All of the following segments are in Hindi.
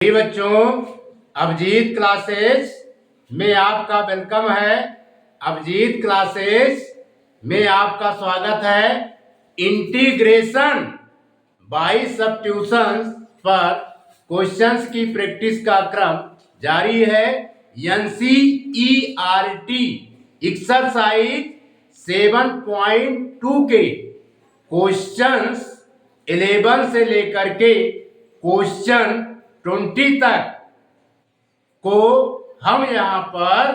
जी बच्चों, अभिजीत क्लासेस में आपका वेलकम है। अभिजीत क्लासेस में आपका स्वागत है। इंटीग्रेशन बाय सब्स्टिट्यूशन पर क्वेश्चंस की प्रैक्टिस का क्रम जारी है। एनसीईआरटी एक्सरसाइज 7.2 के क्वेश्चंस 11 से लेकर के क्वेश्चन 20 तक को हम यहां पर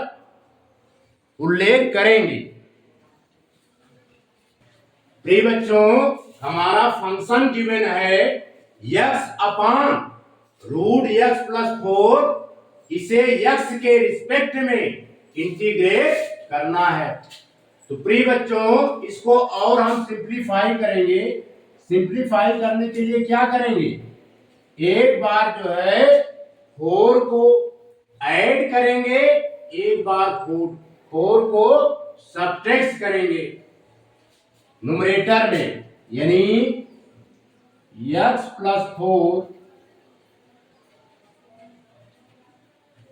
उल्लेख करेंगे। प्रिय बच्चों, हमारा फंक्शन गिवन है x upon root x plus 4। इसे x के रिस्पेक्ट में इंटीग्रेट करना है। तो प्रिय बच्चों, इसको और हम सिंप्लीफाई करेंगे। सिंप्लीफाई करने के लिए क्या करेंगे, एक बार जो है 4 को ऐड करेंगे, एक बार 4 को सब्ट्रैक्ट करेंगे न्यूमरेटर में, यानी x plus 4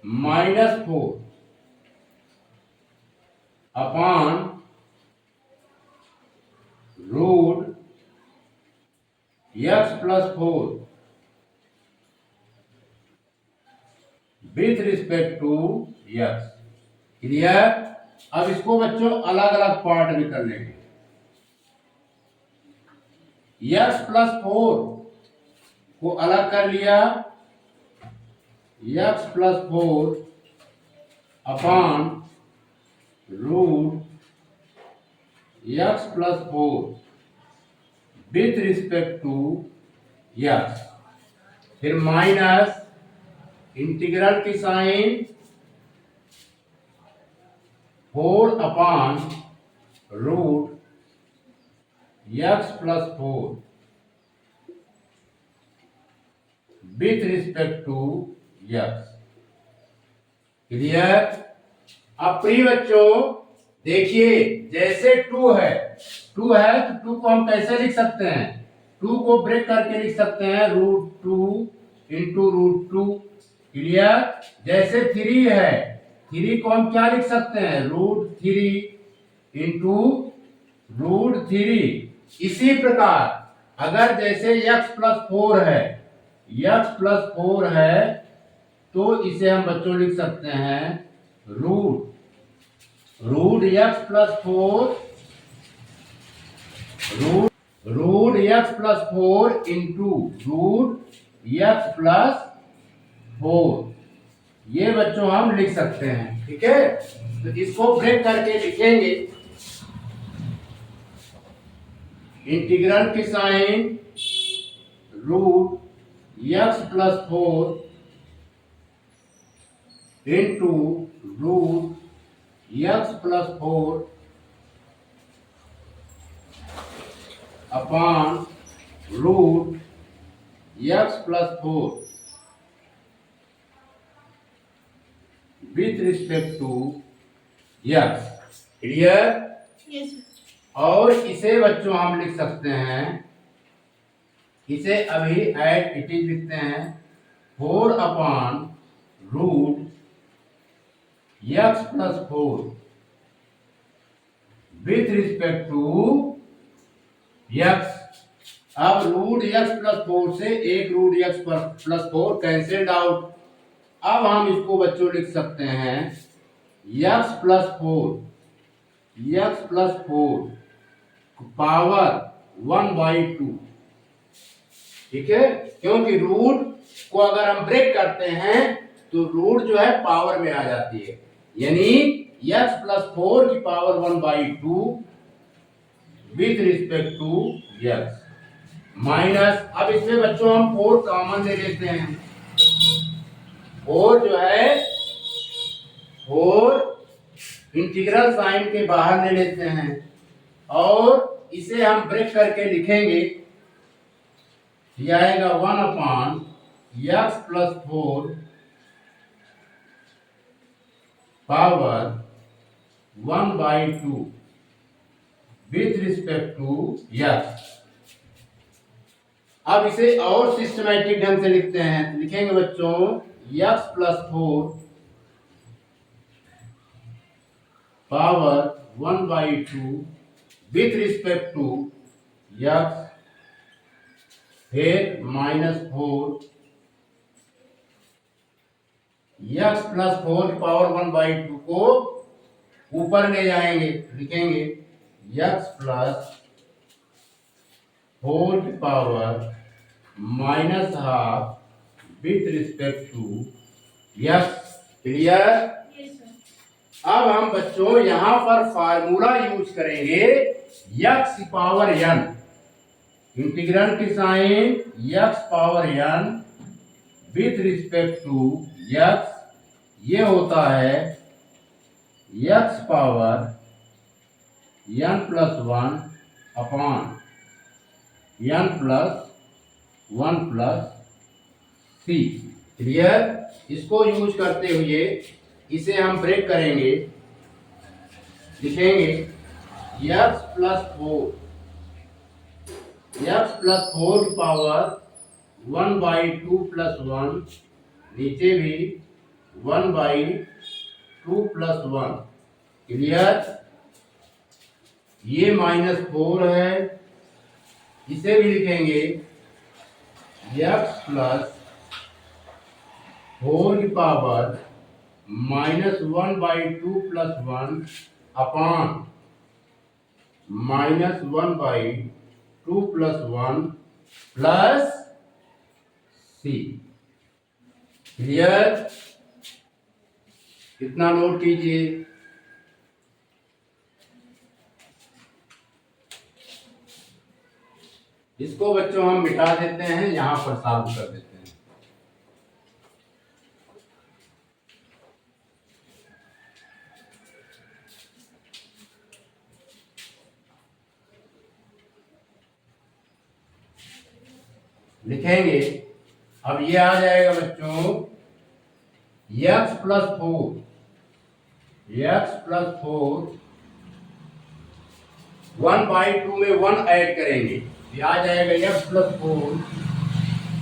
minus 4 upon root x plus 4 with respect to x। Clear. अब इसको बच्चों अलग अलग पार्ट में कर लेंगे। x प्लस 4 को अलग कर लिया, x plus 4 upon root x plus 4 with respect to x। फिर माइनस इंटीग्रल की sign 4 upon root x plus 4 with respect to x। Clear. अब प्रिय बच्चों देखिए, जैसे 2 है तो 2 को हम कैसे लिख सकते हैं, 2 को ब्रेक करके लिख सकते हैं √2 इंटू √2। क्लियर। जैसे 3 है, 3 को हम क्या लिख सकते हैं, √3 इंटू √3। इसी प्रकार अगर जैसे x प्लस 4 है, x प्लस 4 है तो इसे हम बच्चों लिख सकते हैं root x plus 4 root x plus 4 into root x plus 4। ये बच्चों हम लिख सकते हैं। ठीक है, तो इसको ब्रेक करके लिखेंगे। इंटीग्रल की sign root x plus 4 into root x plus 4 upon root x plus 4 with respect to x। Clear. Yes. और इसे बच्चों हम लिख सकते हैं, इसे अभी एज इट इज लिखते हैं 4 upon root x plus 4 with respect to x। अब रूट x प्लस 4 से एक root x plus 4 cancelled out. अब हम इसको बच्चों लिख सकते हैं x प्लस 4 पावर 1/2। ठीक है, क्योंकि रूट को अगर हम ब्रेक करते हैं तो रूट जो है पावर में आ जाती है, यानी x प्लस 4 की power 1/2 with respect to x minus. अब इसमें बच्चों हम 4 कॉमन ले लेते हैं। 4 जो है 4 इंटीग्रल साइन के बाहर ले लेते हैं और इसे हम ब्रेक करके लिखेंगे। ये आएगा 1 upon x plus 4 power 1/2 with respect to x। अब इसे और सिस्टमैटिक ढंग से लिखते हैं, लिखेंगे बच्चों x plus 4 power 1/2 with respect to x, फिर -4 x प्लस 4 की पावर 1/2 को ऊपर ले जाएंगे, लिखेंगे x प्लस 4 की power -12 with respect to x। Clear? अब हम बच्चों यहां पर फार्मूला यूज करेंगे x पावर n, इंटीग्रल की साइन x power n with respect to x, ये होता है x power n plus 1 upon n plus 1 plus c। Clear? इसको यूज करते हुए इसे हम ब्रेक करेंगे, लिखेंगे x प्लस 4 की पावर 1/2 प्लस 1, नीचे भी 1/2 प्लस 1। क्लियर? ये -4 है, इसे भी लिखेंगे x प्लस 4 की power -1/2 plus 1 upon -1/2 plus 1 plus c। Clear? कितना नोट कीजिए। इसको बच्चों हम मिटा देते हैं, यहां पर सॉल्व कर देते हैं। लिखेंगे, अब ये आ जाएगा बच्चों x प्लस 4 1/2 में 1 ऐड करेंगे, ये आ जाएगा x प्लस 4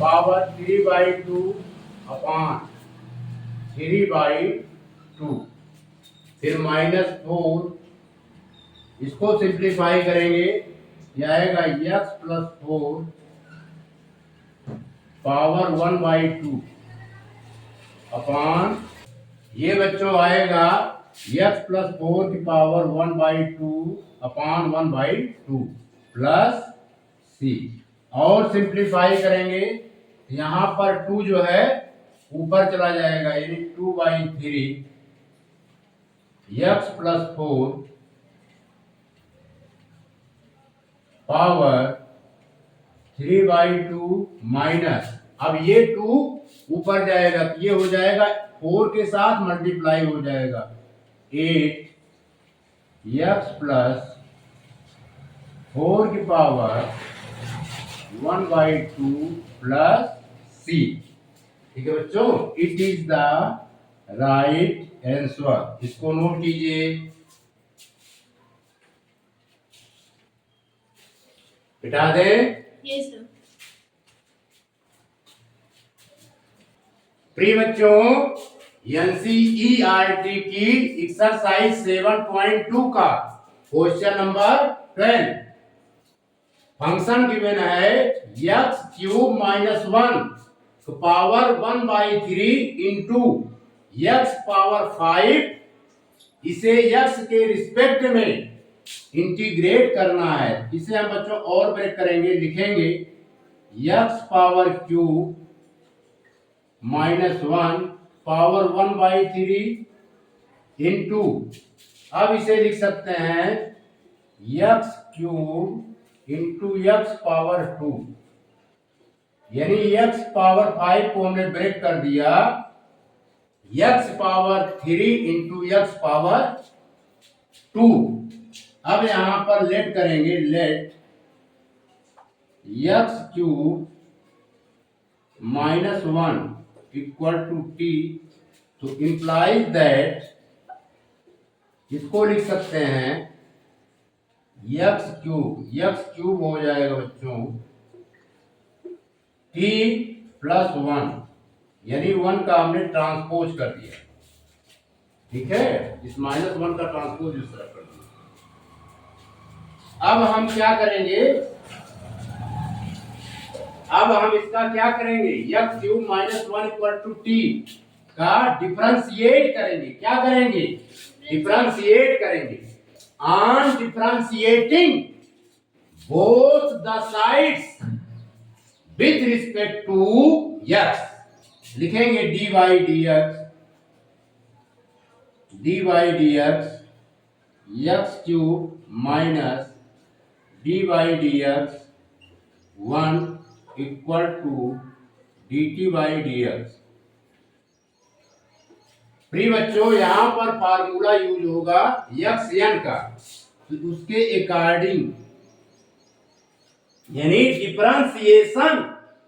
पावर 3/2 अपॉन 3/2, फिर -4, इसको सिंप्लीफाई करेंगे, ये आएगा x प्लस 4 पावर 1/2 अपॉन, ये बच्चों आएगा x प्लस 4 की पावर 1/2 अपॉन 1/2 प्लस c, और सिंप्लीफाई करेंगे, यहां पर 2 जो है ऊपर चला जाएगा, यानी 2/3 x प्लस 4 पावर 3/2 माइनस, अब ये 2 ऊपर जाएगा तो ये हो जाएगा 4 के साथ मल्टीप्लाई हो जाएगा, 8 x प्लस 4 की पावर 1/2 प्लस c। ठीक है बच्चों, it is the right answer. इसको नोट कीजिए, बिठा दें। Yes, sir. प्रिय बच्चों, एनसीईआरटी की एक्सरसाइज 7.2 का क्वेश्चन नंबर 12, फंक्शन गिवन है x क्यूब माइनस 1 तो पावर 1/3 इंटू x पावर 5, इसे x के रिस्पेक्ट में इंटीग्रेट करना है। इसे हम बच्चों और ब्रेक करेंगे, लिखेंगे x power cube -1 power 1/3 into, अब इसे लिख सकते हैं x cube into x power 2, यानी x पावर 5 को हमने ब्रेक कर दिया, x power 3 into x power 2। अब यहां पर लेट करेंगे, let x cube -1 equal to t, तो इंप्लाइज दैट, इसको लिख सकते हैं x क्यूब हो जाएगा बच्चों टी प्लस वन, यानी वन का हमने ट्रांसपोज कर दिया, ठीक है, इस माइनस वन का ट्रांसपोज इस तरह कर दिया। अब हम क्या करेंगे, अब हम इसका क्या करेंगे, x cube minus one equal to t का डिफरेंशिएट करेंगे। क्या करेंगे, डिफरेंशिएट करेंगे। On differentiating both the sides with respect to x, लिखेंगे d by D x, d by D x x cube minus d by D x one equal to D T by D x. प्रिय बच्चों, यहां पर फार्मूला यूज होगा एक्स एन का, तो उसके अकॉर्डिंग यानी differentiation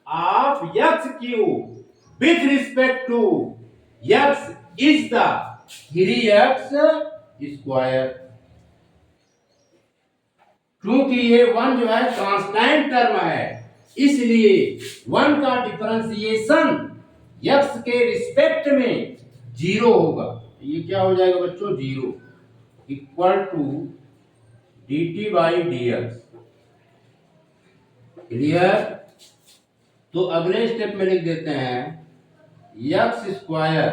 of x cube with respect to x is the 3x square. क्योंकि ये वन जो है कांस्टेंट टर्म है, इसलिए वन का डिफरेंशिएशन एक्स के रिस्पेक्ट में जीरो होगा। ये क्या हो जाएगा बच्चों, zero equal to D T by D x. Clear? तो अगले स्टेप में लिख देते हैं x square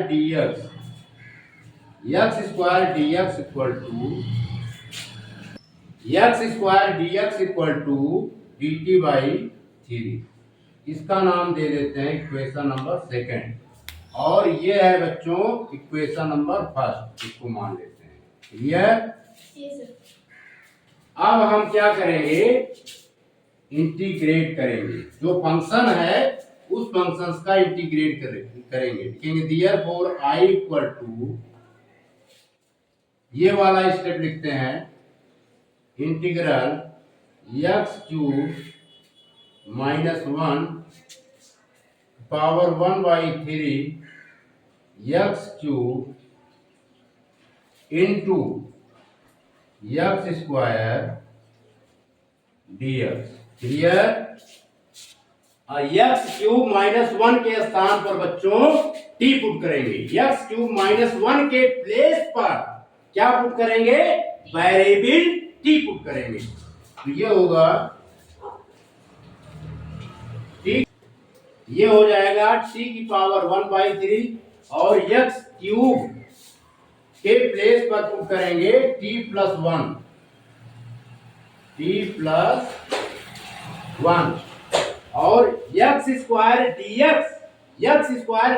d x, x square d x equal to x square d x equal to D T by three. इसका नाम दे देते हैं इक्वेशन नंबर सेकेंड, और ये है बच्चों इक्वेशन नंबर फर्स्ट, इसको मान लेते हैं। क्लियर? अब हम क्या करेंगे, इंटीग्रेट करेंगे, जो फंक्शन है उस फंक्शन का इंटीग्रेट करेंगे। लिखेंगे देयरफॉर आई इक्वल टू, ये वाला स्टेप लिखते हैं, integral x cube minus one power one by three x cube into x square d x. Clear? X cube minus one के स्थान पर बच्चों टी पुट करेंगे, एक्स क्यूब माइनस वन के प्लेस पर क्या पुट करेंगे, वेरिएबल टी पुट करेंगे। तो ये होगा टी, ये हो जाएगा टी की पावर वन बाई थ्री, और एक्स क्यूब के प्लेस पर पुट करेंगे T plus one, T plus one, और एक्स स्क्वायर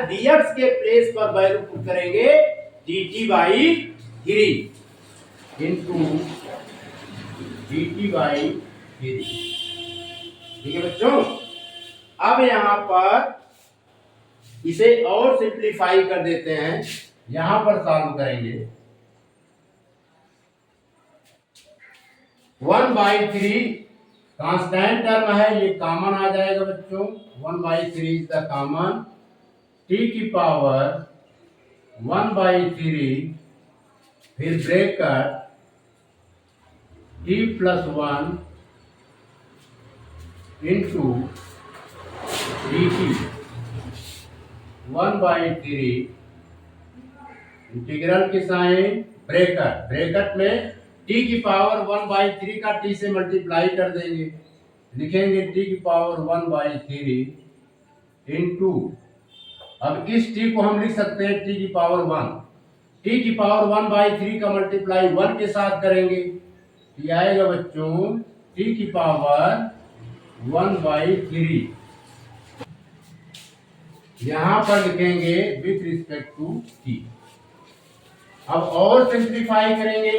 डीएक्स के प्लेस पर वैल्यू पुट करेंगे D T by three into d T by three. ठीक है बच्चों? अब यहां पर इसे और सिंप्लीफाई कर देते हैं, यहां पर सॉल्व करेंगे। One by three constant term है, ये कॉमन आ जाएगा बच्चों, one by three is the common, T की पावर वन बाई थ्री, फिर bracket T plus one into d T one by three, integral के साइन ब्रैकेट में टी की पावर वन बाई थ्री का टी से मल्टीप्लाई कर देंगे, लिखेंगे टी की power one by three into, अब इस टी को हम लिख सकते हैं टी की पावर वन, टी की पावर वन बाई थ्री का मल्टीप्लाई वन के साथ करेंगे, ये आएगा बच्चों टी की पावर वन बाई थ्री, यहां पर लिखेंगे विथ रिस्पेक्ट टू टी। अब और सिंप्लीफाई करेंगे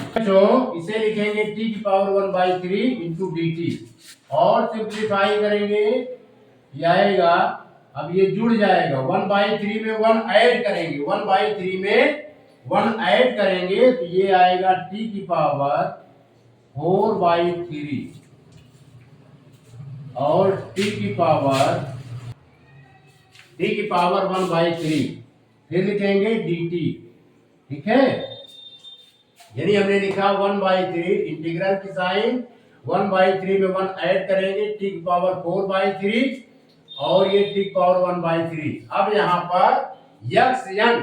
बच्चों, इसे लिखेंगे टी की power one by three into d t, और सिंप्लीफाई करेंगे ये आएगा, अब ये जुड़ जाएगा, वन बाई थ्री में वन ऐड करेंगे, वन बाई थ्री में वन ऐड करेंगे तो ये आएगा टी की पावर फोर बाई थ्री, और टी की पावर वन बाई थ्री, फिर लिखेंगे डी टी। ठीक है? यानी हमने लिखा 1/3 इंटीग्रल की साइन 1/3 में 1 ऐड करेंगे टी की पावर 4/3 और ये टी की पावर 1/3। अब यहाँ पर xn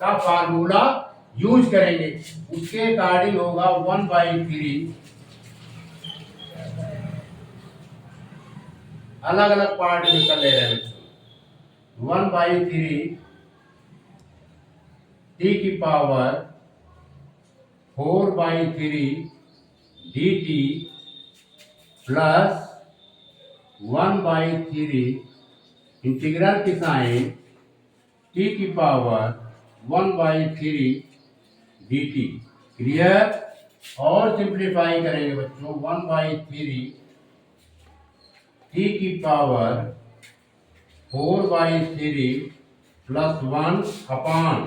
का फार्मूला यूज करेंगे, उसके अकॉर्डिंग होगा 1/3। अलग अलग पार्ट में कर ले रहे हैं। 1/3 टी की पावर 4/3 dt प्लस 1/3 इंटीग्रल की साइन टी की पावर 1/3 dt। क्लियर? और सिंप्लीफाई करेंगे बच्चों, 1/3 टी की पावर 4/3 प्लस 1 अपान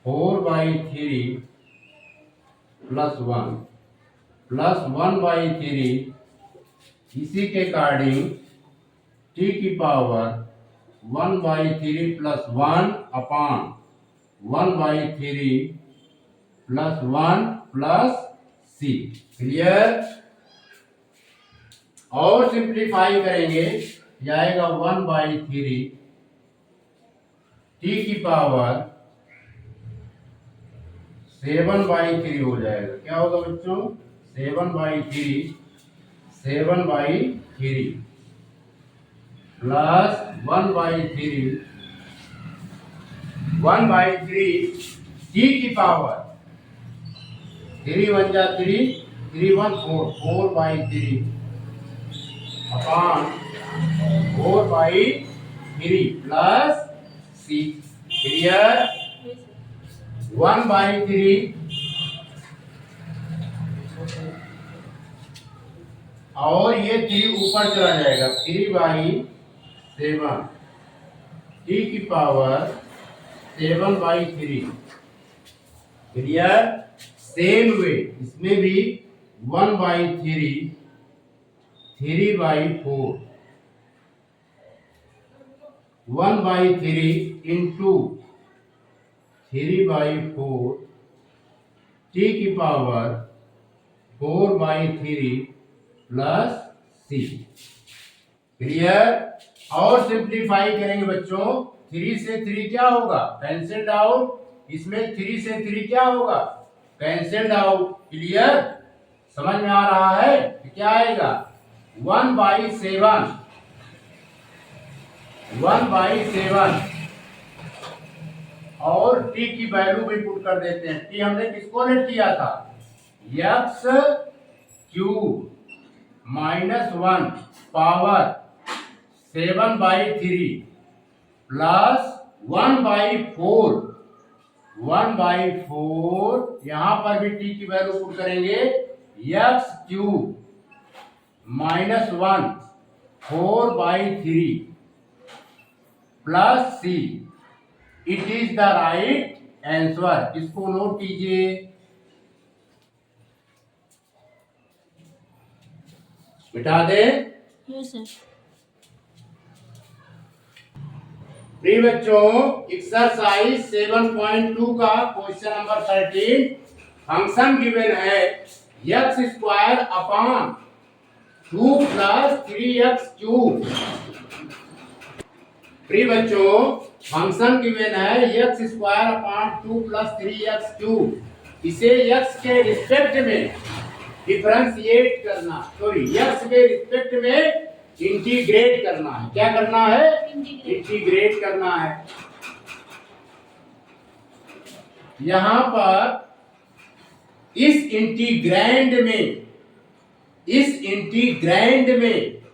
4/3 प्लस 1 प्लस 1/3 इसी के अकॉर्डिंग टी की पावर 1/3 प्लस 1 अपान 1/3 प्लस 1 प्लस सी। क्लियर? और सिंप्लीफाई करेंगे, जाएगा 1/3 टी की पावर 7/3 हो जाएगा। क्या होगा बच्चों? 7/3 प्लस 1/3 टी की पावर 3 1 जा 3 3 1 4/3 अपान 4/3 प्लस सी। क्लियर? 1/3 और ये 3 ऊपर चला जाएगा, 3/7 टी की पावर 7/3। क्लियर? सेम वे इसमें भी 1/3 3/4 1/3 इंटू 3/4 टी की पावर 4/3 प्लस सी। क्लियर? और सिंप्लीफाई करेंगे बच्चों, 3 से 3 क्या होगा? Cancelled out. इसमें 3 से 3 क्या होगा? Cancelled out. क्लियर? समझ में आ रहा है? क्या आएगा? 1/7 और टी की वैल्यू भी पुट कर देते हैं। टी हमने किसको लेट किया था? एक्स क्यूब -1 पावर 7/3 प्लस 1/4 यहां पर भी टी की वैल्यू पुट करेंगे, x cube -1 4/3 plus c. It is the right answer. इसको नोट कीजिए। मिटा दे। Yes sir. प्रिय बच्चों, एक्सरसाइज 7.2 का क्वेश्चन नंबर 13 फंक्शन गिवन है x² अपान 2 प्लस 3x³। प्रिय बच्चों, फंक्शन गिवन है x² अपान 2 प्लस 3x³। इसे x के रिस्पेक्ट में डिफरेंशिएट करना, सॉरी x के रिस्पेक्ट में इंटीग्रेट करना है। क्या करना है? इंटीग्रेट करना है। यहां पर इस इंटीग्रैंड में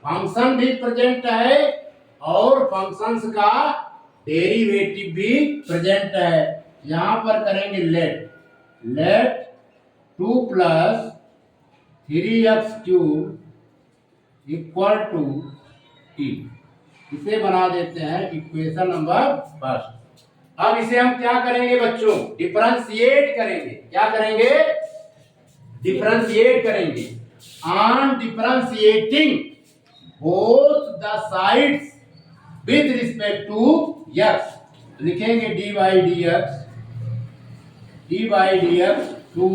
फंक्शन भी प्रेजेंट है और फंक्शंस का डेरिवेटिव भी प्रेजेंट है। यहां पर करेंगे let 2 plus 3x³ equal to t. इसे बना देते हैं इक्वेशन नंबर फर्स्ट। अब इसे हम क्या करेंगे बच्चों? डिफरेंशिएट करेंगे। क्या करेंगे? डिफरेंशिएट करेंगे। On differentiating both the sides with respect to x लिखेंगे dy dx d by D x to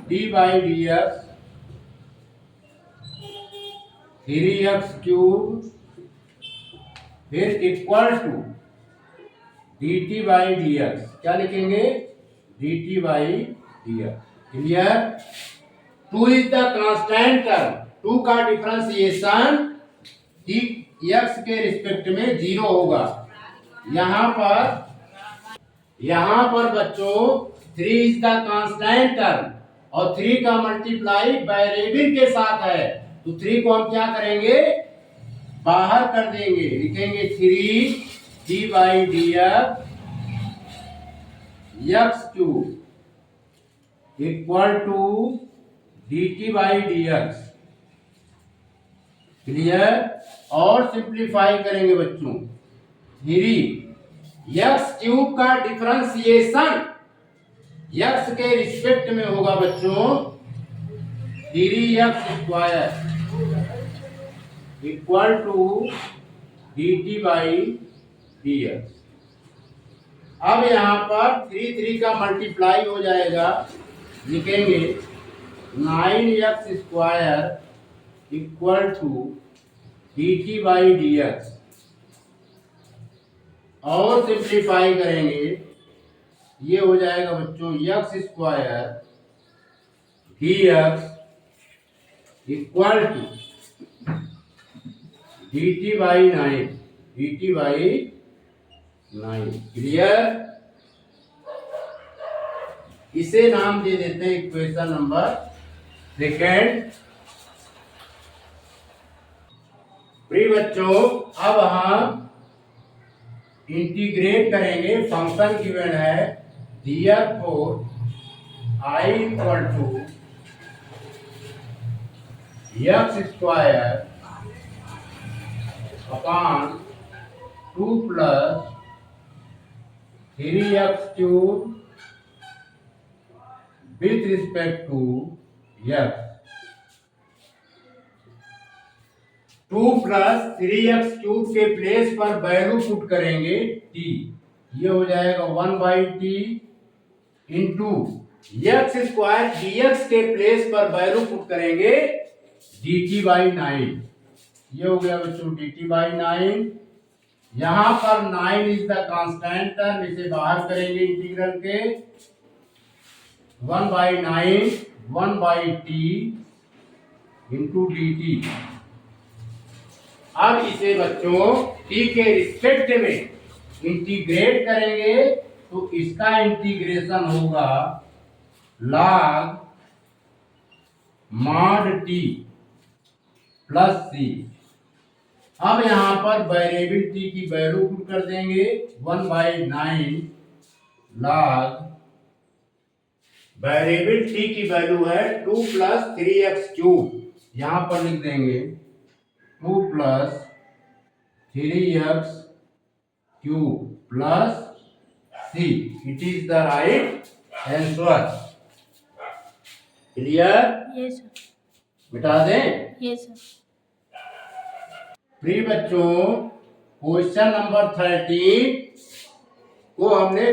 d by D x 3x cube फिर equal to D T by D x. क्या लिखेंगे? D T by D x. Clear? Two is the constant term, two का डिफरेंशिएशन एक्स के रिस्पेक्ट में 0 होगा। यहां पर बच्चों 3 इज द कांस्टेंट टर्म और 3 का मल्टीप्लाई वेरिएबल के साथ है, तो 3 को हम क्या करेंगे? बाहर कर देंगे। लिखेंगे 3 d by D x cube equal to D T by D x. Clear? और सिंप्लीफाई करेंगे बच्चों। 3 एक्स क्यूब का डिफरेंशिएशन एक्स के रिस्पेक्ट में होगा बच्चों 3x square equal to D T by D x. अब यहां पर 3 का मल्टीप्लाई हो जाएगा। लिखेंगे 9x square equal to D T by D x. और सिंप्लीफाई करेंगे, ये हो जाएगा बच्चों x square d x equal to D T by 9 d T by 9। क्लियर? इसे नाम दे देते हैं इक्वेशन नंबर सेकेंड। प्रिय बच्चों, अब हम इंटीग्रेट करेंगे। फंक्शन गिवन है therefore I equal to x square upon 2 plus 3x cube with respect to x। 2 plus 3x cube के प्लेस पर वैल्यू पुट करेंगे t। ये हो जाएगा 1 by t into x square dx के प्लेस पर वैल्यू पुट करेंगे dt बाई 9। ये हो गया बच्चों dt बाई 9। यहां पर 9 इज द कांस्टेंट टर्म, इसे बाहर करेंगे इंटीग्रल के। 1 by 9 1 by t into dt। अब इसे बच्चों t के रिस्पेक्ट में इंटीग्रेट करेंगे, तो इसका इंटीग्रेशन होगा log mod t plus c. अब यहां पर वेरिएबल t की वैल्यू पुट कर देंगे 1 बाई 9 log वेरिएबल t की वैल्यू है 2 प्लस 3x क्यूब। यहां पर लिख देंगे 2 plus 3x cube plus c. It is the right answer. Clear? Yes sir. मिटा दें? Yes sir. प्रिय बच्चों, क्वेश्चन नंबर 13 को हमने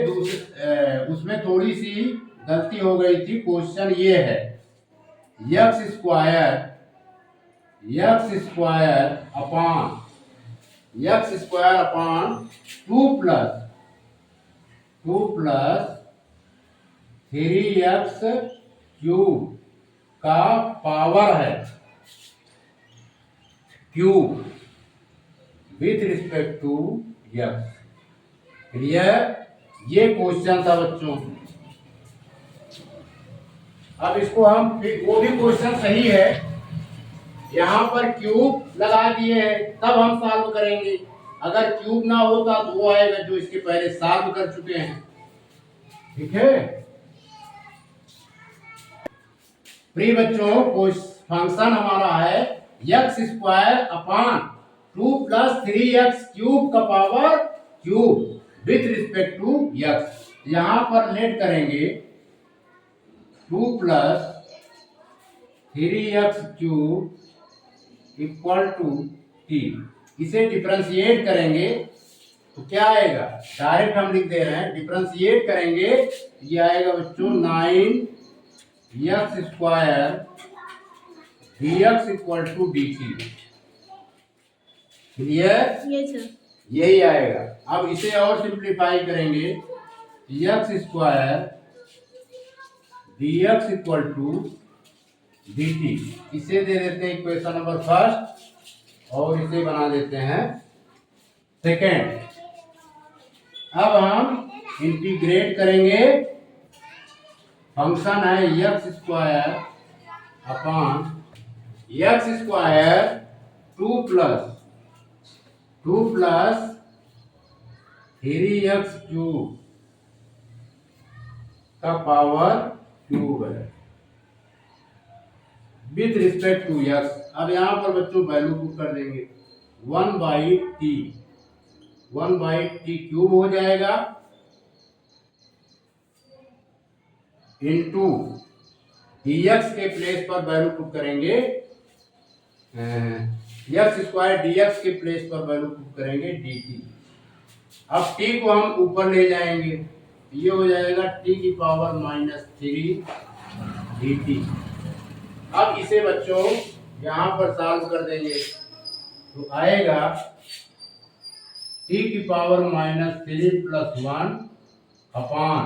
उसमें थोड़ी सी गलती हो गई थी। क्वेश्चन ये है x square upon 2 plus 3x cube का पावर है cube with respect to x. Clear? ये क्वेश्चन था बच्चों। अब इसको हम फिर वो भी क्वेश्चन सही है, यहां पर क्यूब लगा दिए हैं, तब हम सॉल्व करेंगे। अगर क्यूब ना होता तो वो आएगा जो इसके पहले सॉल्व कर चुके हैं। ठीक है प्रिय बच्चों, फंक्शन हमारा है x square upon 2 plus 3x cube का power cube with respect to x. यहां पर लेट करेंगे 2 plus 3x cube equal to t। इसे डिफरेंशिएट करेंगे तो क्या आएगा, डायरेक्ट हम लिख दे रहे हैं, डिफरेंशिएट करेंगे, ये आएगा बच्चों 9x² dx equal to dt। Clear? Yes sir. यही आएगा। अब इसे और सिंप्लीफाई करेंगे, x² dx equal to dt। इसे दे देते हैं इक्वेशन नंबर फर्स्ट और इसे बना देते हैं सेकेंड। अब हम इंटीग्रेट करेंगे, फंक्शन है x² upon x² 2 plus 3x³ का पावर क्यूब है विथ रिस्पेक्ट टू x। अब यहाँ पर बच्चों वैल्यू पुट कर देंगे, 1/t क्यूब हो जाएगा इनटू dx के प्लेस पर वैल्यू पुट करेंगे, x² dx के प्लेस पर वैल्यू पुट करेंगे dt। अब t को हम ऊपर ले जाएंगे, ये हो जाएगा t⁻³ dt। अब इसे बच्चों यहाँ पर सॉल्व कर देंगे तो आएगा t⁻³ + 1 अपॉन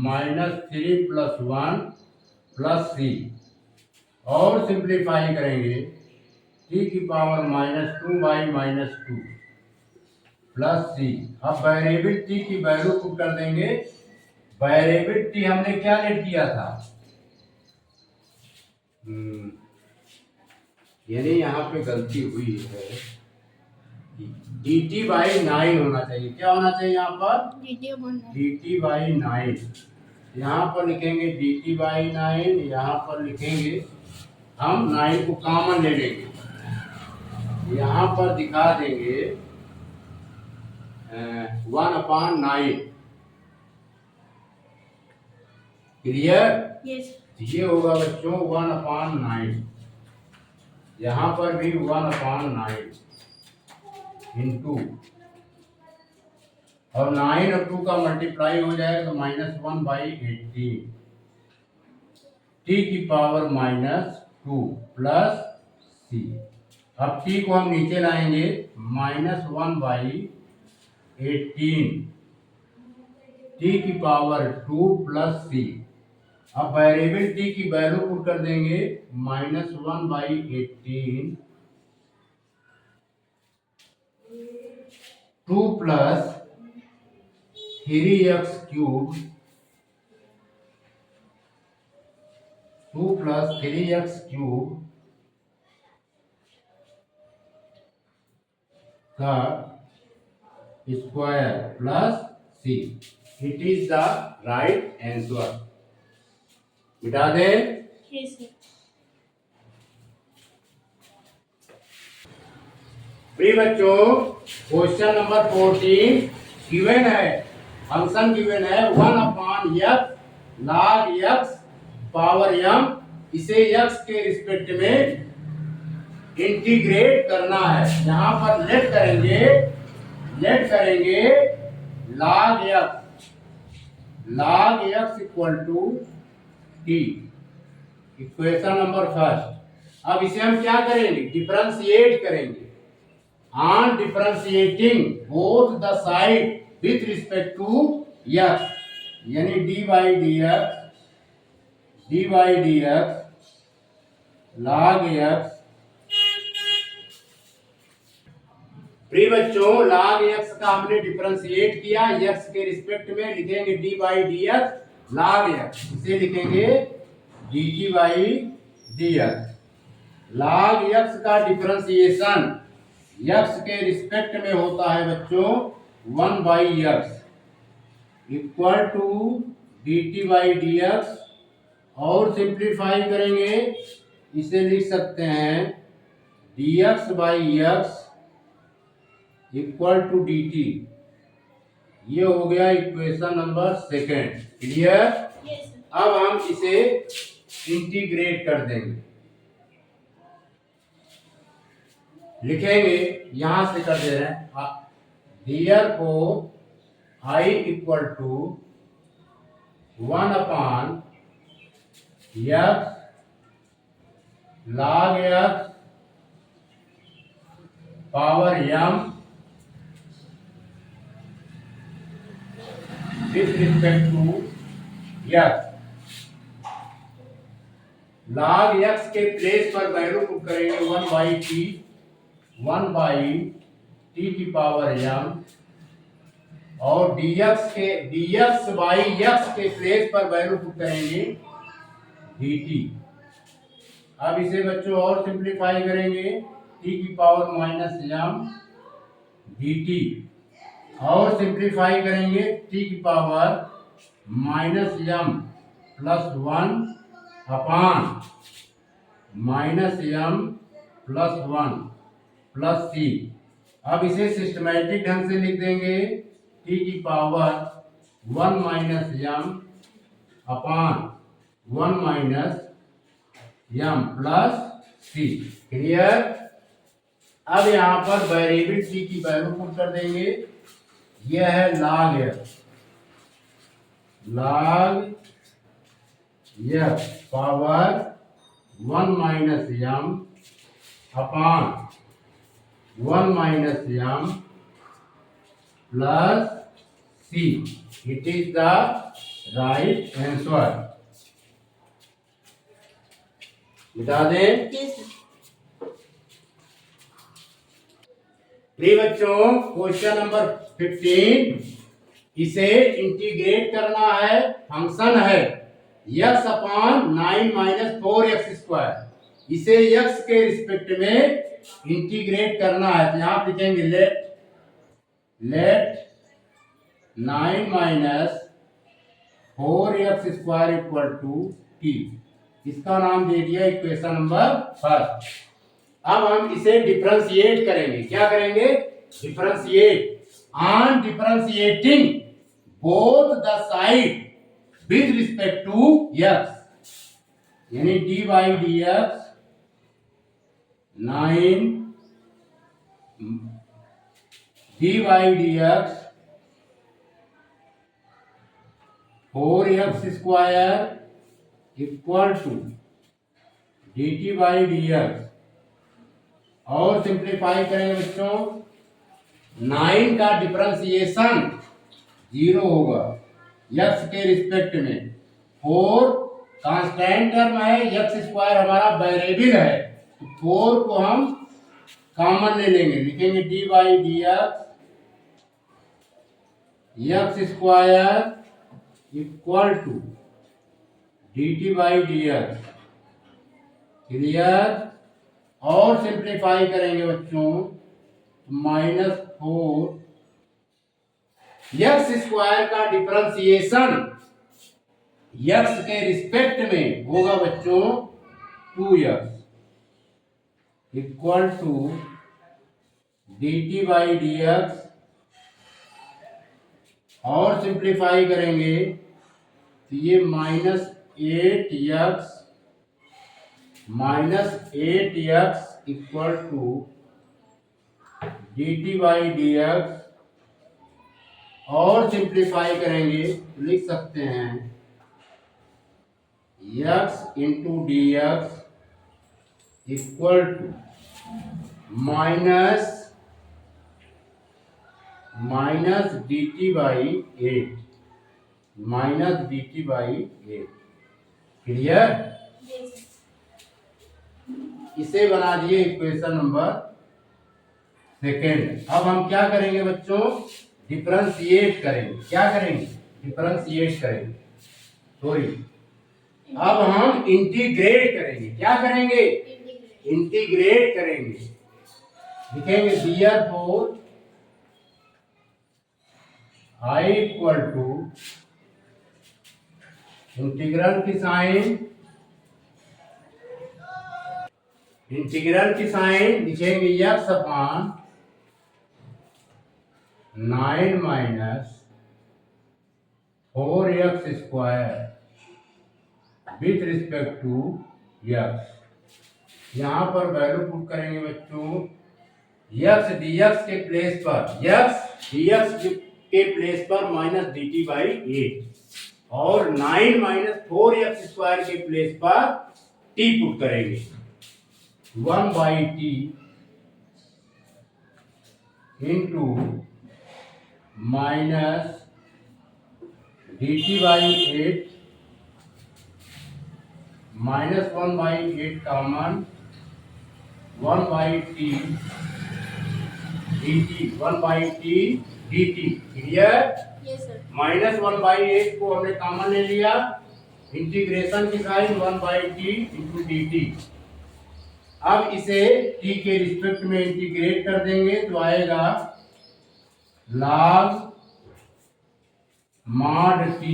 -3 + 1 प्लस c और सिंप्लीफाई करेंगे, t⁻² -2 प्लस c। अब वेरिएबल t की वैल्यू पुट कर देंगे, वेरिएबल t हमने क्या लेट किया था, यानी यहाँ पे गलती हुई है, dt/9 होना चाहिए। क्या होना चाहिए यहाँ पर, dt/9। यहाँ पर लिखेंगे dt/9, यहाँ पर लिखेंगे हम 9 को कॉमन ले लेंगे, यहाँ पर दिखा देंगे 1/9। क्लियर? यस। ये होगा बच्चों 1/9, यहाँ पर भी 1/9 इंटू, और 9 और 2 का मल्टीप्लाई हो जाएगा तो -1/18 t⁻² प्लस c। अब t को हम नीचे लाएंगे, -1/18 t⁻² प्लस c। अब वेरिएबल t की वैल्यू पुट कर देंगे, -1/18 2 प्लस 3x³ 2 प्लस 3x³ का square plus c। It is the right answer. मिटा दे। Yes sir. प्रिय बच्चों, क्वेश्चन नंबर 14 गिवन है, फंक्शन गिवन है 1/x log x पावर m। इसे x के रिस्पेक्ट में इंटीग्रेट करना है। यहाँ पर लेट करेंगे log x equal to t, equation number first. अब इसे हम क्या करेंगे, डिफरेंशिएट करेंगे। On differentiating both the side with respect to x, यानी dy/dx log x। प्रिय बच्चों, log x का हमने डिफरेंशिएट किया, x के रिस्पेक्ट में लिखेंगे dy/dx log x, इसे लिखेंगे dt/dx। log x का डिफरेंशिएशन x के रिस्पेक्ट में होता है बच्चों 1/x इक्वल टू dt/dx, और सिंप्लीफाई करेंगे, इसे लिख सकते हैं dx/x इक्वल टू dt। ये हो गया equation number second. Clear? Yes. अब हम इसे इंटीग्रेट कर देंगे, लिखेंगे, यहां से कर दे रहे हैं therefore I equal to 1 upon x log x power m with respect to x। log x के प्लेस पर वैल्यू पुट करेंगे 1 बाई टी की पावर m, और dx बाई x के प्लेस पर वैल्यू पुट करेंगे dt। अब इसे बच्चों और सिंप्लीफाई करेंगे, t की पावर माइनस m dt, और सिंप्लीफाई करेंगे t की power minus m plus 1 upon minus m plus 1 plus c। अब इसे सिस्टमैटिक ढंग से लिख देंगे, t की पावर 1 माइनस m अपान 1 minus m plus c। Clear. अब यहाँ पर वेरिएबल t की वैल्यू पुट कर देंगे, यह है log x, log x power 1 minus m upon 1 minus m plus c। It is the right answer. बता दें प्रिय बच्चों, क्वेश्चन नंबर 15, इसे इंटीग्रेट करना है, फंक्शन है x अपान 9 माइनस 4x²। इसे x के रिस्पेक्ट में इंटीग्रेट करना है, तो यहां लिखेंगे let 9 minus 4x² equal to t। इसका नाम दे दिया इक्वेशन नंबर फर्स्ट। अब हम इसे डिफरेंशिएट करेंगे। क्या करेंगे? Differentiate. On differentiating both the side with respect to x, यानी dy dx 9 dy dx 4x² equal to dt by dx, और सिंप्लीफाई करेंगे बच्चों, 9 का डिफरेंशिएशन 0 होगा x के रिस्पेक्ट में, 4 कांस्टेंट टर्म है, x² हमारा वेरिएबल है, तो 4 को हम कॉमन ले लेंगे, लिखेंगे dy dx x² equal to dt by dx। Clear. और सिंप्लीफाई करेंगे बच्चों, -4 x² का डिफरेंशिएशन x के रिस्पेक्ट में होगा बच्चों 2x equal to dt by dx, और सिंप्लीफाई करेंगे तो ये -8x equal to dt by dx, और सिंप्लीफाई करेंगे तो लिख सकते हैं x into dx equal to minus dt by 8, clear. इसे बना दिए इक्वेशन नंबर सेकेंड। अब हम क्या करेंगे बच्चों? डिफरेंशिएट करेंगे। क्या करेंगे? डिफरेंशिएट करेंगे, सॉरी, अब हम इंटीग्रेट करेंगे। क्या करेंगे? इंटीग्रेट करेंगे। लिखेंगे therefore I equal to integral की साइन लिखेंगे x upon 9 minus 4x² with respect to x। यहां पर वैल्यू पुट करेंगे बच्चों, x dx के प्लेस पर, x dx के प्लेस पर माइनस dt बाई 8 और 9 माइनस 4x² के प्लेस पर t पुट करेंगे 1 by t into minus dt by 8 minus 1 by 8 common 1 by t dt 1 by t dt clear. Yes sir. Minus 1 by 8 को हमने कॉमन ले लिया, इंटीग्रेशन की sign 1 by t into d t. अब इसे t के रिस्पेक्ट में इंटीग्रेट कर देंगे तो आएगा log mod t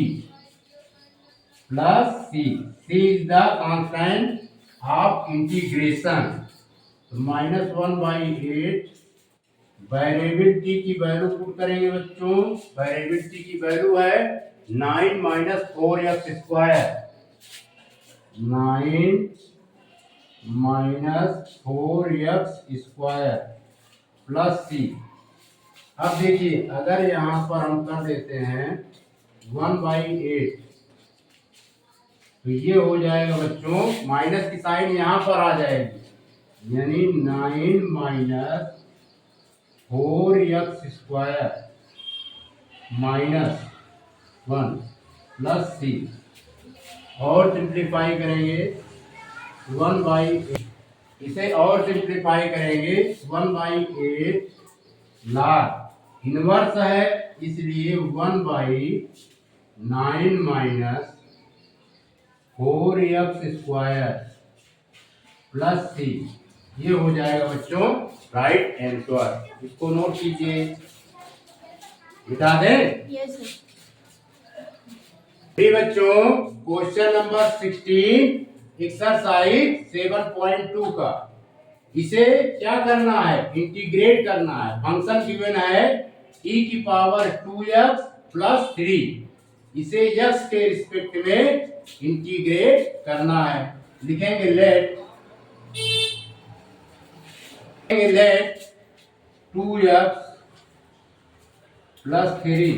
plus c। c is the constant of integration. तो माइनस 1 बाई 8 वेरिएबल t की वैल्यू पुट करेंगे बच्चों। वेरिएबल t की वैल्यू है 9 minus 4x²। 9 minus 4x² plus c। अब देखिए अगर यहाँ पर हम कर देते हैं 1 बाई 8 तो ये हो जाएगा बच्चों, माइनस की साइन यहाँ पर आ जाएगी, यानी 9 minus 4x² minus 1 plus c। और सिंप्लीफाई करेंगे 1 बाई 8, इसे और सिंप्लीफाई करेंगे 1 बाई 8 लॉग इनवर्स है इसलिए 1 by 9 minus 4x² plus c। ये हो जाएगा बच्चों राइट आंसर। इसको नोट कीजिए, बता दें। Yes sir. बच्चों क्वेश्चन नंबर 16 एक्सरसाइज 7.2 का, इसे क्या करना है, इंटीग्रेट करना है। फंक्शन गिवन है e की पावर 2x प्लस 3, इसे x के रिस्पेक्ट में इंटीग्रेट करना है। लिखेंगे let 2x plus 3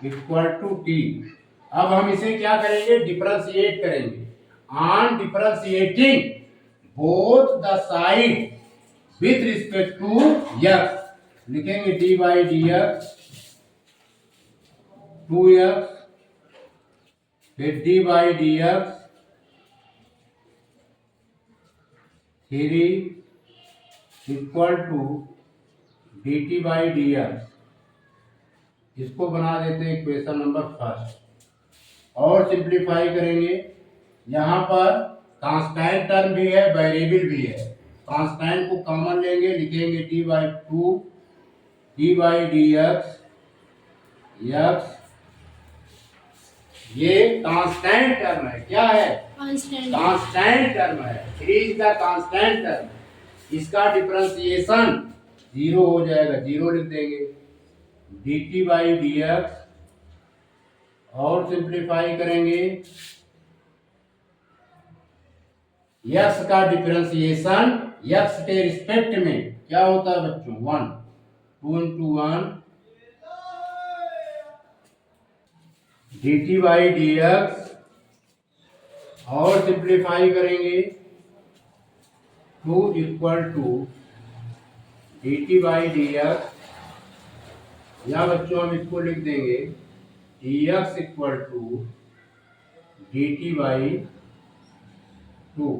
equal to t। अब हम इसे क्या करेंगे, डिफरेंशिएट करेंगे। On differentiating both the side with respect to x लिखेंगे d by D x 2x फिर d by D x 3 equal to D T by D x. इसको बना देते हैं इक्वेशन नंबर फर्स्ट और सिंप्लीफाई करेंगे। यहाँ पर कांस्टेंट टर्म भी है, वेरिएबल भी है। कांस्टेंट को कॉमन लेंगे, लिखेंगे T by 2 D by D x x. ये कांस्टेंट टर्म है, क्या है, कांस्टेंट टर्म है। 3 इज द कांस्टेंट टर्म। इसका डिफरेंशिएशन 0 हो जाएगा, 0 लिख देंगे D T by D x और सिंप्लीफाई करेंगे। x का डिफरेंशिएशन x के रिस्पेक्ट में क्या होता है बच्चों, 1। 2 into 1 D T by D x और सिंप्लीफाई करेंगे 2 equal to D T by D x. या बच्चों हम इसको लिख देंगे d x equal to D T by 2।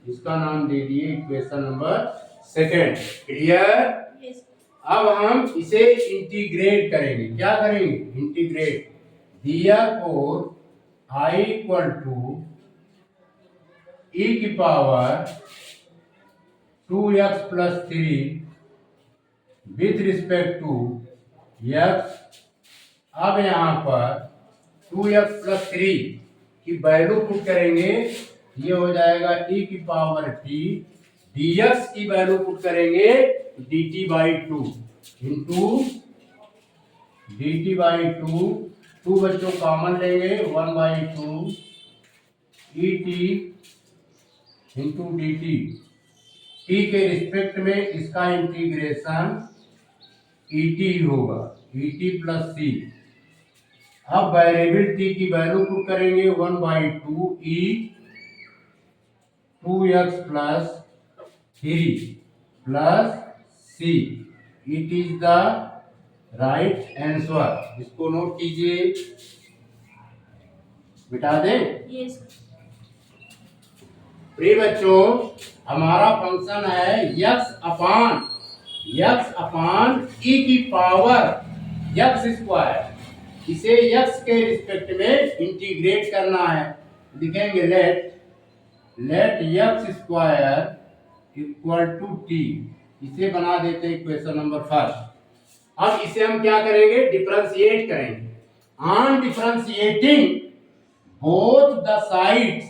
इसका नाम दे दिए equation number second. Clear. Yes. अब हम इसे इंटीग्रेट करेंगे। क्या करेंगे, integrate. therefore I equal to e की power 2x plus 3 with respect to x। अब यहाँ पर 2x प्लस 3 की वैल्यू पुट करेंगे, ये हो जाएगा e की पावर t। dx की वैल्यू पुट करेंगे dt by 2 into dt by 2। 2 बच्चों कॉमन लेंगे, 1 by 2 e t into d t. T के रिस्पेक्ट में इसका इंटीग्रेशन ईटी होगा, ईटी प्लस सी। अब वेरिएबल टी की वैल्यू पुट करेंगे 1/2 e 2x plus 3 plus c. It is the right answer. इसको नोट कीजिए, बिठा दें। यस प्रिय बच्चों, हमारा फंक्शन है यक्स अपान ई की पावर यक्स स्क्वायर। इसे यक्स के रिस्पेक्ट में इंटीग्रेट करना है। लिखेंगे let x square equal to t. इसे बना देते हैं क्वेश्चन नंबर फर्स्ट। अब इसे हम क्या करेंगे, डिफरेंशिएट करेंगे। On differentiating both the sides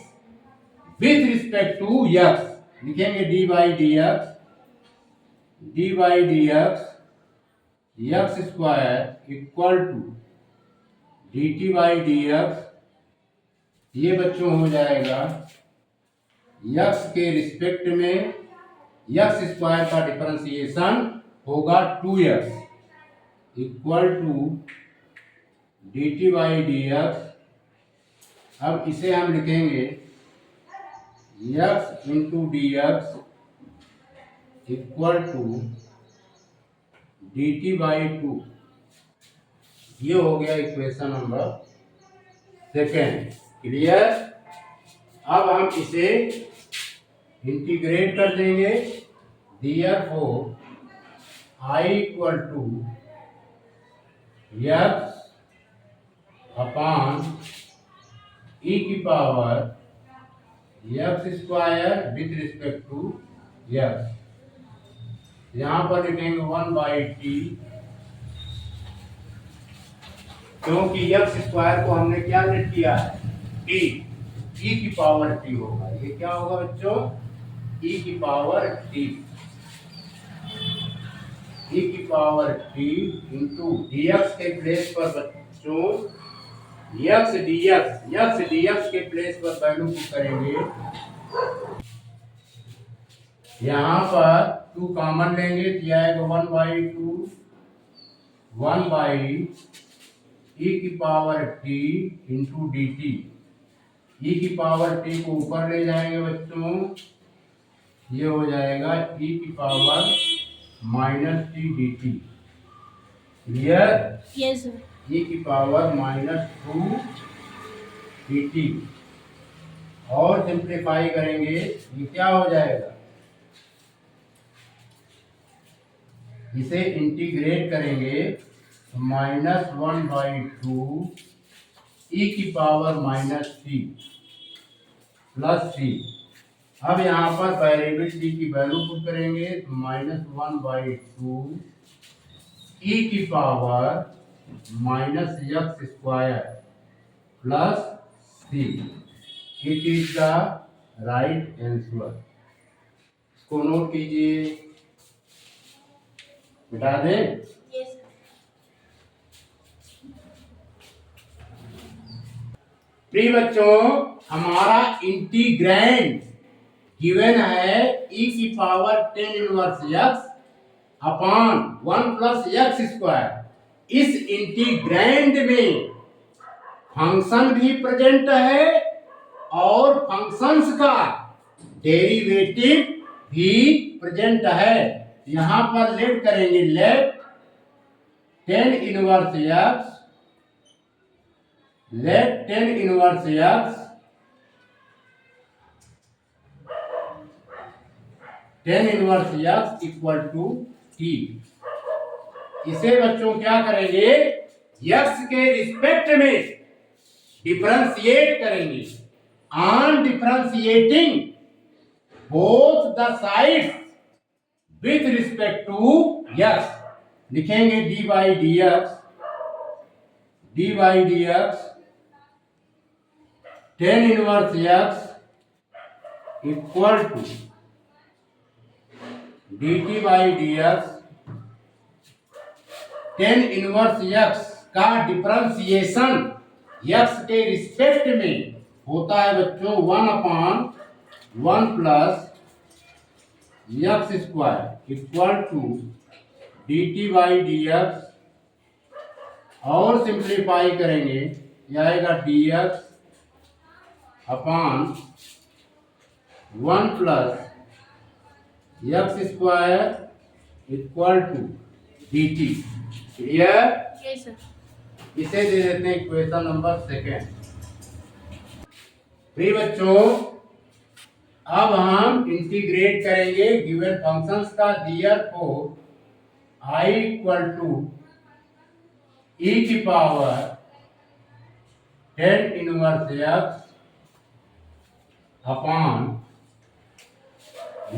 with respect to x, लिखेंगे d by D x x square equal to D T by D x. ये बच्चों हो जाएगा यक्स के रिस्पेक्ट में यक्स स्क्वायर का डिफरेंशिएशन होगा 2x equal to D T by D x. अब इसे हम लिखेंगे x into d x equal to D T by 2। ये हो गया इक्वेशन नंबर सेकेंड। क्लियर। अब हम इसे इंटीग्रेट कर देंगे। Therefore I equal to x upon e की power x square with respect to x. यहाँ पर लिखेंगे 1/t, क्योंकि एक्स स्क्वायर को हमने क्या लेट किया है, टी। ई की पावर टी होगा। ये क्या होगा बच्चों, ई की पावर टी, ई की पावर टी इंटू डीएक्स के प्लेस पर बच्चों एक्स डीएक्स के प्लेस पर वैल्यू पुट करेंगे। यहाँ पर 2 कॉमन लेंगे तो आएगा 1/2 1 ई की power t into d t. E की पावर टी को ऊपर ले जाएंगे बच्चों, ये हो जाएगा ई की power minus t d t. Clear. Yes sir. E की पावर -2 डी टी। और सिंप्लीफाई करेंगे, ये क्या हो जाएगा, इसे इंटीग्रेट करेंगे -1/2 ई की पावर -3 प्लस सी। अब यहाँ पर वेरिएबल टी की वैल्यू पुट करेंगे -1/2 ई की power -x square plus c. It is the right answer. इसको नोट कीजिए, बिठा दें। यस प्रिय बच्चों, हमारा इंटीग्रैंड गिवन है ई की power 10 inverse x upon 1 plus x square. इस इंटीग्रैंड में फंक्शन भी प्रेजेंट है और फंक्शंस का डेरिवेटिव भी प्रेजेंट है। यहाँ पर लेट करेंगे, let 10 inverse x, let 10 inverse x 10 inverse x equal to t। इसे बच्चों क्या करेंगे, x के रिस्पेक्ट में डिफरेंशिएट करेंगे। On differentiating both the sides with respect to x, लिखेंगे d by D x 10 inverse x equal to D T by D x. 10 inverse x का डिफरेंशिएशन x के रिस्पेक्ट में होता है बच्चों 1/1 plus x square equal to D T by D x, और सिंप्लीफाई करेंगे, यह आएगा d x upon 1 plus x square equal to D t. Clear? Yes sir. इसे दे देते हैं इक्वेशन नंबर सेकेंड। फिर बच्चों अब हम इंटीग्रेट करेंगे गिवन फंक्शंस का, दियर को आई इक्वल टू ई की power 10 inverse x upon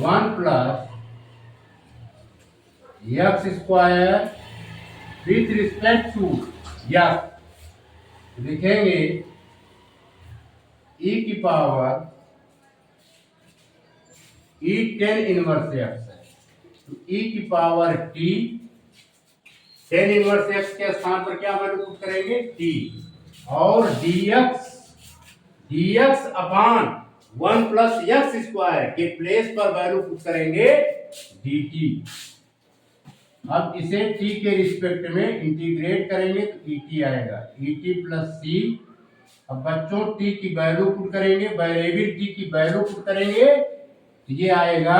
1 plus x square with respect to x. लिखेंगे ई की पावर ई 10 इनवर्स एक्स है, तो ई की पावर टी, 10 इनवर्स एक्स के स्थान पर क्या वैल्यू पुट करेंगे? टी, और dx upon 1 plus x square के प्लेस पर वैल्यू पुट करेंगे dt। अब इसे t के रिस्पेक्ट में इंटीग्रेट करेंगे तो et आएगा, et प्लस c। अब बच्चों t की वैल्यू पुट करेंगे, वेरिएबल t की वैल्यू पुट करेंगे तो ये आएगा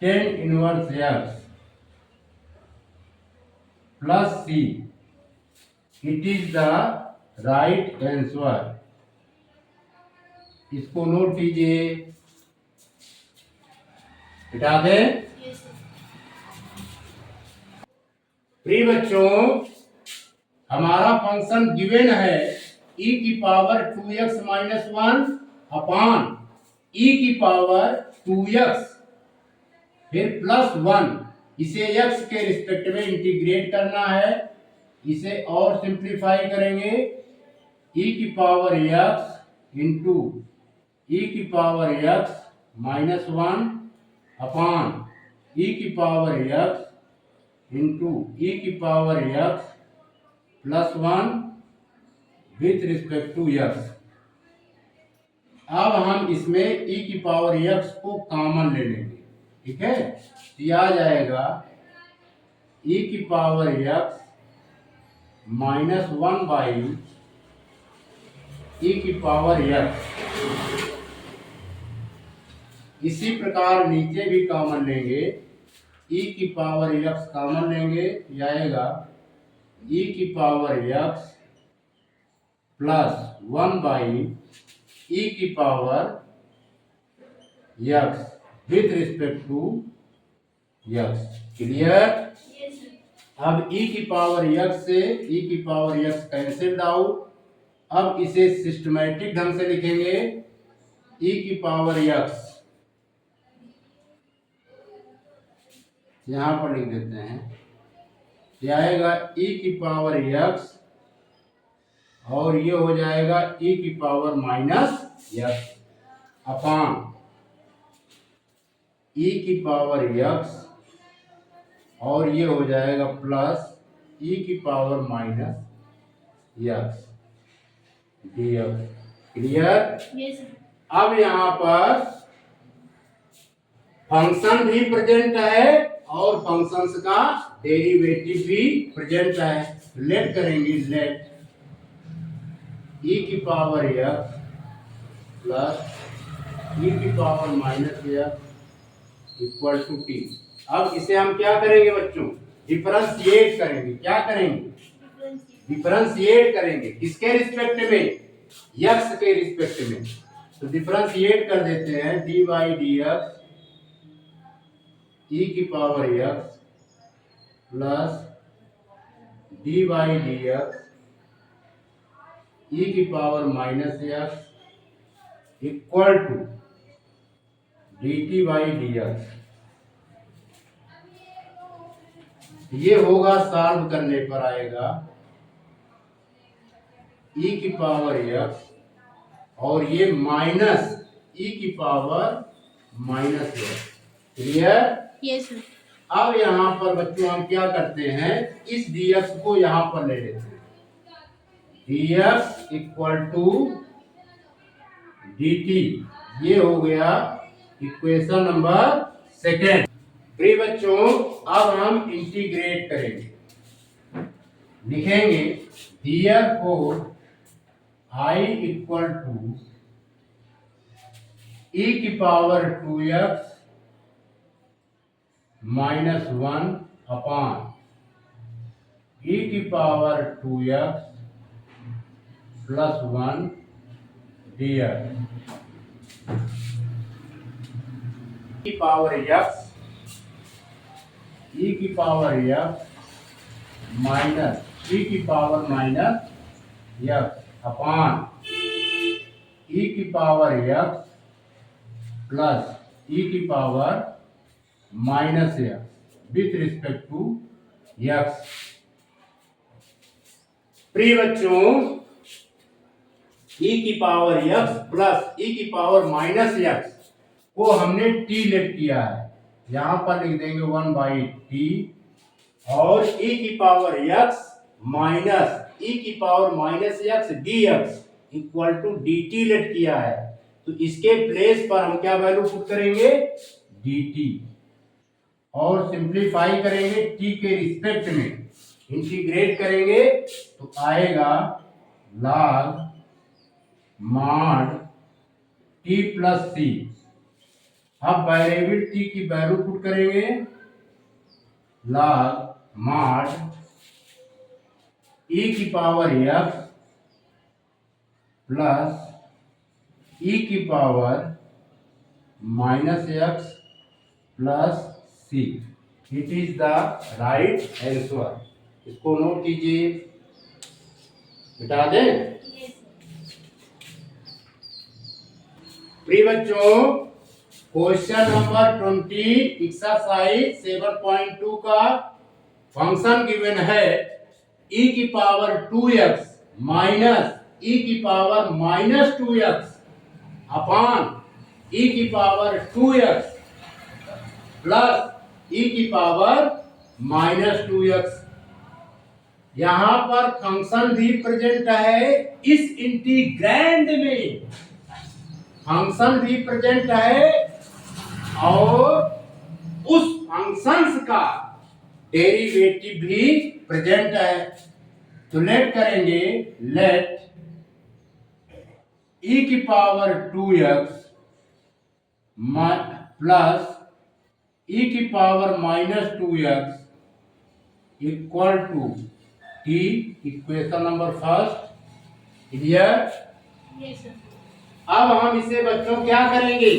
10 inverse x plus c। It is the right answer. इसको नोट कीजिए, हटा दें। Yes sir. प्रिय बच्चों हमारा फंक्शन गिवन है e की power 2x minus 1 upon e की पावर 2x फिर प्लस 1। इसे x के रिस्पेक्ट में इंटीग्रेट करना है, इसे और सिंप्लीफाई करेंगे, e की पावर x इंटू e की power x minus 1 upon e की पावर x इंटू e की power x plus 1 with respect to x। अब हम इसमें e की पावर x को कॉमन ले लेंगे, ठीक है? ये आ जाएगा e की power x minus 1 by e की पावर x। इसी प्रकार नीचे भी कॉमन लेंगे, e की पावर x कॉमन लेंगे, ये आएगा e की power x plus 1 by e की power x with respect to x। Clear? Yes sir. अब e की पावर x से e की पावर x कैंसिल्ड आउट। अब इसे सिस्टमैटिक ढंग से लिखेंगे, e की पावर x यहां पर लिख देते हैं, ये आएगा e की पावर x और ये हो जाएगा e की power minus x upon e की पावर x और ये हो जाएगा प्लस e की power minus x dx। Clear? Yes sir. अब यहाँ पर फंक्शन भी प्रेजेंट है और फंक्शंस का डेरिवेटिव भी प्रेजेंट है। लेट करेंगे, लेट e की पावर x प्लस e की power minus x equal to t। अब इसे हम क्या करेंगे बच्चों? डिफरेंशिएट करेंगे। क्या करेंगे? डिफरेंशिएट करेंगे। किसके रिस्पेक्ट में? x के रिस्पेक्ट में। तो डिफरेंशिएट कर देते हैं, D by D X e की power x plus D by D X e की power minus x equal to D T by D x. ये होगा, सॉल्व करने पर आएगा e की पावर x और ये माइनस e की power minus x। Clear? Yes sir. अब यहाँ पर बच्चों हम क्या करते हैं, इस dx को यहाँ पर ले लेते हैं, dx इक्वल टू dt। ये हो गया इक्वेशन नंबर सेकेंड। प्रिय बच्चों, अब हम इंटीग्रेट करेंगे, लिखेंगे therefore I equal to e की power 2x minus 1 upon e की पावर 2x प्लस 1 dx की पावर x e की पावर x माइनस e की power minus x upon e की पावर x प्लस e की power minus x with respect to x। प्रिय बच्चों, e की पावर x प्लस e की पावर माइनस x को हमने t लेट किया है, यहां पर लिख देंगे 1/t और e की पावर x माइनस e की power minus x dx equal to dt let किया है, तो इसके प्लेस पर हम क्या वैल्यू पुट करेंगे, dt, और सिंप्लीफाई करेंगे t के रिस्पेक्ट में, इंटीग्रेट करेंगे तो आएगा log mod t plus c। अब वेरिएबल t की वैल्यू पुट करेंगे, log mod e की पावर x प्लस e की power minus x plus c। It is the right answer. इसको नोट कीजिए, मिटा दें। Yes, प्रिय बच्चों, क्वेश्चन नंबर 20 एक्सरसाइज 7.2 का फंक्शन गिवन है e की पावर 2x माइनस e की power minus 2x upon e की पावर 2x प्लस e की पावर माइनस 2x। यहां पर फंक्शन भी प्रेजेंट है, इस इंटीग्रैंड में फंक्शन भी प्रेजेंट है और उस फंक्शंस का डेरिवेटिव भी प्रेजेंट है। तो लेट करेंगे, लेट e की पावर 2x प्लस e की power minus 2x equal to t, equation number first, clear. yes, sir. अब हम इसे बच्चों क्या करेंगे,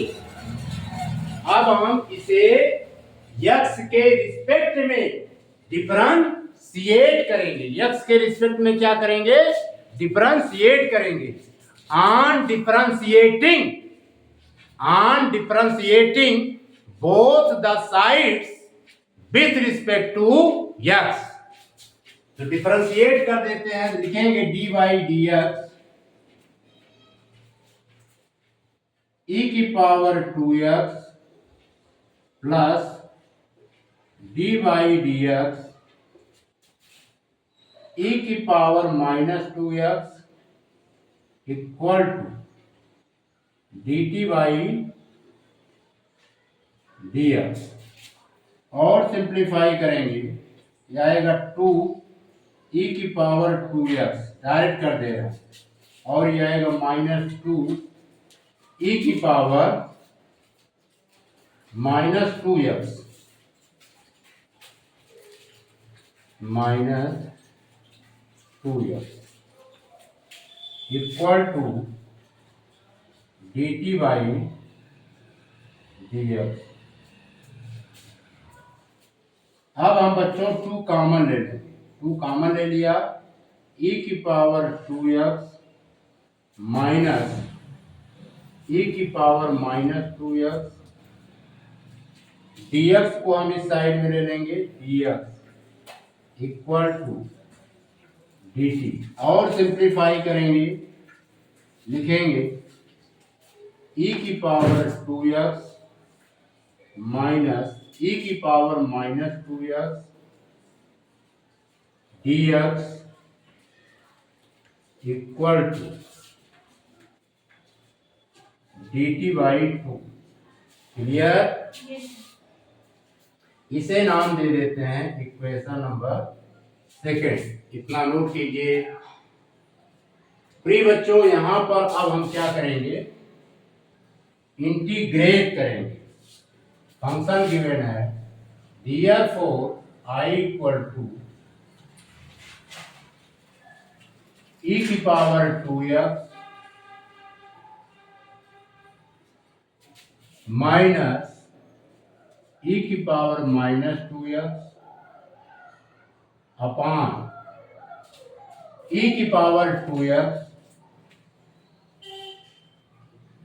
अब हम इसे x के रिस्पेक्ट में डिफरेंशिएट करेंगे, x के रिस्पेक्ट में क्या करेंगे, डिफरेंशिएट करेंगे। On differentiating both the sides with respect to x, तो डिफरेंशिएट कर देते हैं, लिखेंगे dy dx e की power 2x plus dy dx e की power minus 2x equal to dt by dx, और सिंप्लीफाई करेंगे, यह आएगा 2 e की पावर 2x, डायरेक्ट कर दे रहा है, और यह आएगा माइनस 2 e की power minus 2x minus 2x equal to dt by dx। अब हम बच्चों 2 कॉमन ले लेंगे, 2 कॉमन ले लिया, e की पावर 2x माइनस e की पावर माइनस 2x dx को हम इस साइड में ले लेंगे, dx इक्वल टू dt, और सिंप्लीफाई करेंगे, लिखेंगे e की पावर 2x माइनस e की power minus 2x dx equal to dt by 2, clear. Yes, sir. इसे नाम दे देते हैं इक्वेशन नंबर सेकेंड। इतना नोट कीजिए। प्रिय बच्चों, यहां पर अब हम क्या करेंगे, इंटीग्रेट करेंगे। फंक्शन गिवन है therefore I equal to e की पावर 2x माइनस e की power minus 2x upon e की पावर 2x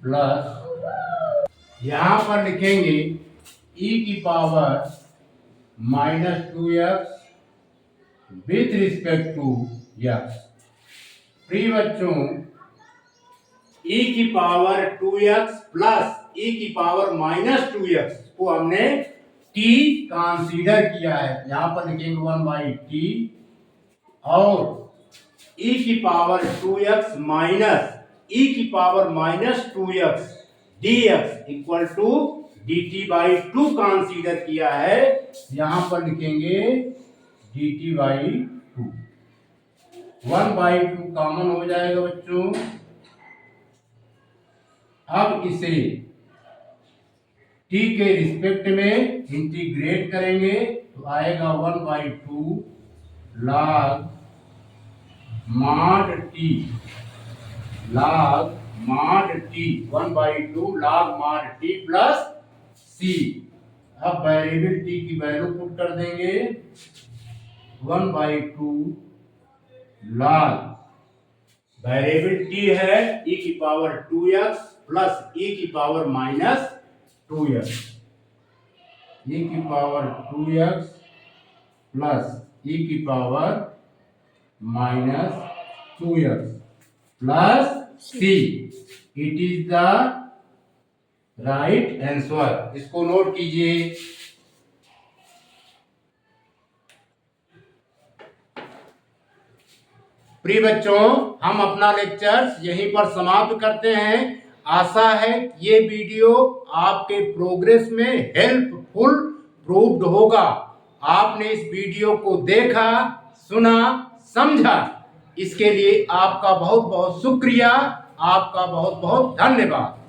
प्लस यहां पर लिखेंगे e की power minus 2x with respect to x। प्रिय बच्चों, e की पावर 2x प्लस e की पावर माइनस 2x को हमने t कंसीडर किया है। यहां पर लिखेंगे 1/t और e की पावर 2x माइनस e की power minus 2x dx equal to dt/2 consider किया है। यहां पर लिखेंगे dt/2। 1/2 कॉमन हो जाएगा बच्चों। अब इसे t के रिस्पेक्ट में इंटीग्रेट करेंगे तो आएगा 1/2 log mod t 1/2 log mod t plus c। अब वेरिएबल t की वैल्यू पुट कर देंगे 1/2 log वेरिएबल t है e की पावर 2x प्लस e की पावर माइनस 2x, e की पावर 2x प्लस e की power minus 2x plus c। It is the right answer. इसको नोट कीजिए। प्रिय बच्चों, हम अपना लेक्चर यहीं पर समाप्त करते हैं। आशा है ये वीडियो आपके प्रोग्रेस में हेल्पफुल प्रूव्ड होगा। आपने इस वीडियो को देखा, सुना, समझा, इसके लिए आपका बहुत बहुत शुक्रिया, आपका बहुत बहुत धन्यवाद।